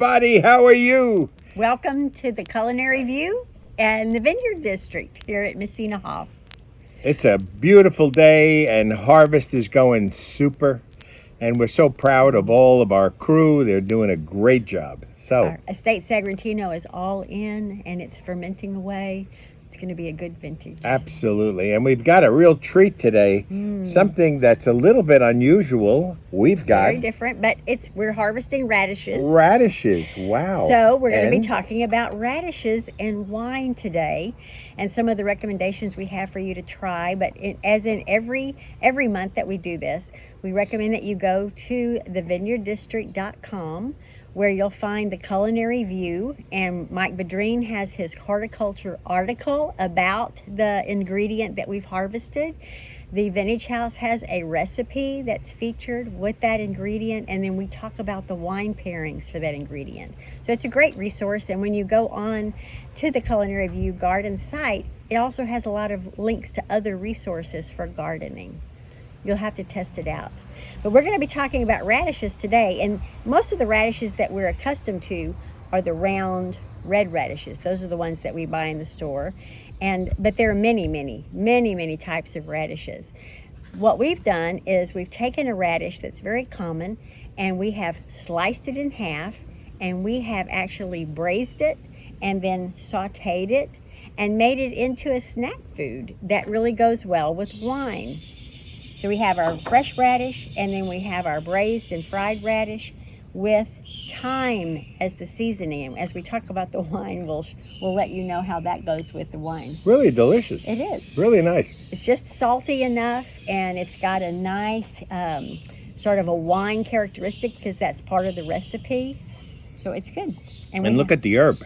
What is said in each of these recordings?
everybody. How are you? Welcome to the Culinary View and the Vineyard District here at Messina Hoff. It's a beautiful day and harvest is going super. And we're so proud of all of our crew. They're doing a great job. So, Our estate Sagrantino is all in and it's fermenting away. It's going to be a good vintage. absolutely. And we've got a real treat today. Something that's a little bit unusual. We've got Very different, but we're harvesting radishes. radishes. Wow. So we're going to be And talking about radishes and wine today, and some of the recommendations we have for you to try. But as in every month that we do this, we recommend that you go to thevineyarddistrict.com, where you'll find the Culinary View, and Mike Bedreen has his horticulture article about the ingredient that we've harvested. The Vintage House has a recipe that's featured with that ingredient, and then we talk about the wine pairings for that ingredient. So it's a great resource, and when you go on to the Culinary View garden site, it also has a lot of links to other resources for gardening. You'll have to test it out. But we're going to be talking about radishes today, and most of the radishes that we're accustomed to are the round red radishes. Those are the ones that we buy in the store. But there are many types of radishes. What we've done is we've taken a radish that's very common, and we have sliced it in half, and we have actually braised it and then sauteed it and made it into a snack food that really goes well with wine. So we have our fresh radish, and then we have our braised and fried radish with thyme as the seasoning. As we talk about the wine, we'll let you know how that goes with the wines. really delicious. It is. Really nice. It's just salty enough, and it's got a nice sort of a wine characteristic because that's part of the recipe. So it's good. And look at the herb.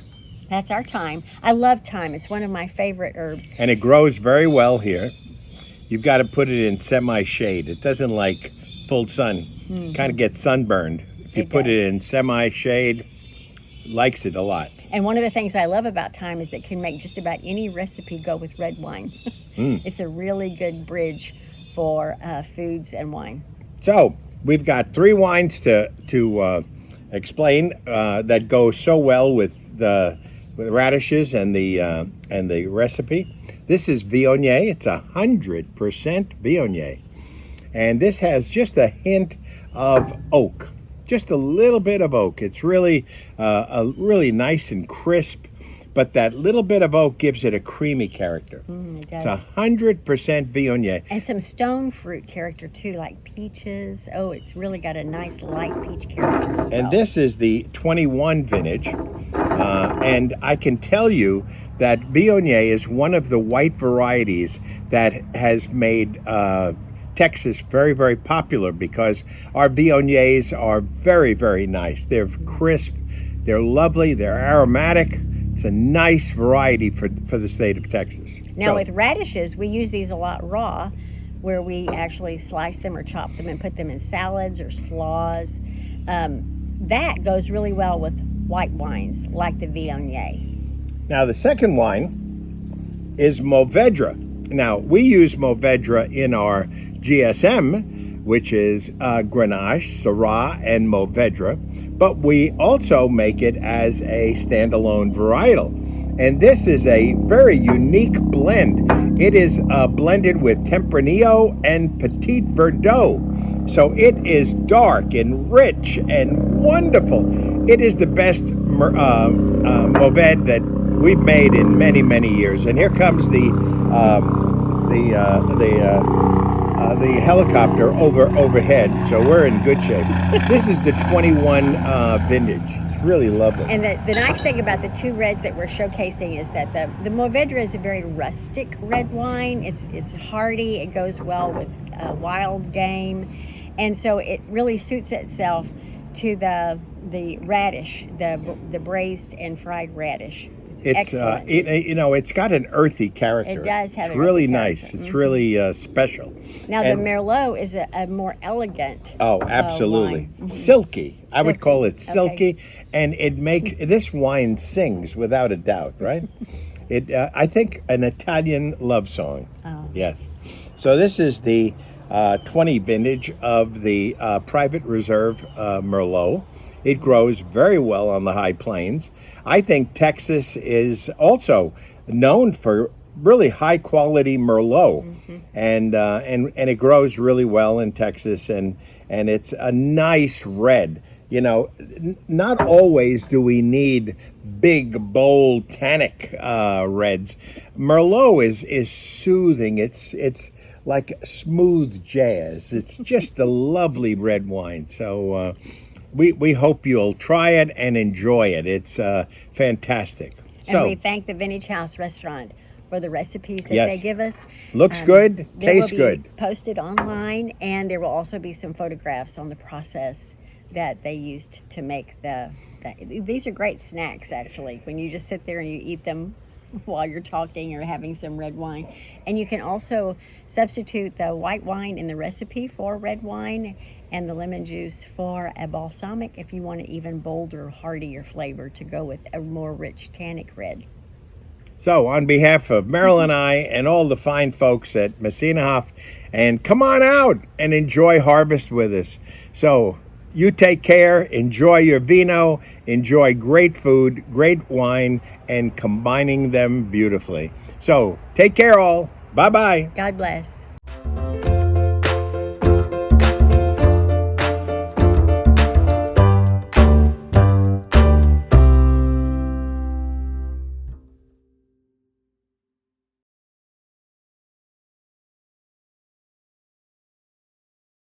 That's our thyme. I love thyme. It's one of my favorite herbs. And it grows very well here. You've got to put it in semi-shade. It doesn't like full sun. Kind of gets sunburned. If you It put does. it in semi-shade, likes it a lot. And one of the things I love about thyme is it can make just about any recipe go with red wine. It's a really good bridge for foods and wine. So we've got three wines to explain that go so well with the radishes and the recipe. This is Viognier. It's 100% Viognier, and this has just a hint of oak, just a little bit of oak. It's really really nice and crisp, but that little bit of oak gives it a creamy character. It It's does. 100% Viognier. And some stone fruit character too, like peaches. Oh, it's really got a nice light peach character as well. And this is the 21 vintage. And I can tell you that Viognier is one of the white varieties that has made Texas very, very popular because our Viogniers are very, very nice. They're crisp, they're lovely, they're aromatic. It's a nice variety for the state of Texas. Now with radishes, we use these a lot raw, where we actually slice them or chop them and put them in salads or slaws. That goes really well with white wines like the Viognier. Now, the second wine is Mourvedre. Now, we use Mourvedre in our GSM, which is Grenache, Syrah, and Mourvedre, but we also make it as a standalone varietal. And this is a very unique blend. It is blended with Tempranillo and Petit Verdot. So it is dark and rich and wonderful. It is the best Mourvedre that we've made in many, many years. And here comes the helicopter overhead, so we're in good shape. This is the 21 vintage. It's really lovely. And the nice thing about the two reds that we're showcasing is that the Mourvedre is a very rustic red wine. It's hearty. It goes well with wild game, and so it really suits itself to the radish, the braised and fried radish. It's excellent. It's got an earthy character. It does have It's an really earthy nice. character. It's really special. Now And- the Merlot is a more elegant. Oh, absolutely. wine. Silky. I would call it Silky. silky. And this wine sings without a doubt, right? I think an Italian love song. Oh. Yes. So this is the 20 vintage of the Private Reserve Merlot. It grows very well on the high plains. I think Texas is also known for really high quality Merlot, and it grows really well in Texas, and it's a nice red. You know, not always do we need big, bold, tannic reds. Merlot is soothing. It's like smooth jazz. It's just a lovely red wine. So we hope you'll try it and enjoy it. It's fantastic. And we thank the Vintage House Restaurant for the recipes that Yes. they give us. Looks good, tastes They will be good. posted online, and there will also be some photographs on the process that they used to make these are great snacks, actually, when you just sit there and you eat them while you're talking or having some red wine. And you can also substitute the white wine in the recipe for red wine and the lemon juice for a balsamic if you want an even bolder, heartier flavor to go with a more rich tannic red. So, on behalf of Meryl and I and all the fine folks at Messina Hoff, and come on out and enjoy harvest with us. So, you take care, enjoy your vino, enjoy great food, great wine, and combining them beautifully. So, take care all. Bye-bye. God bless.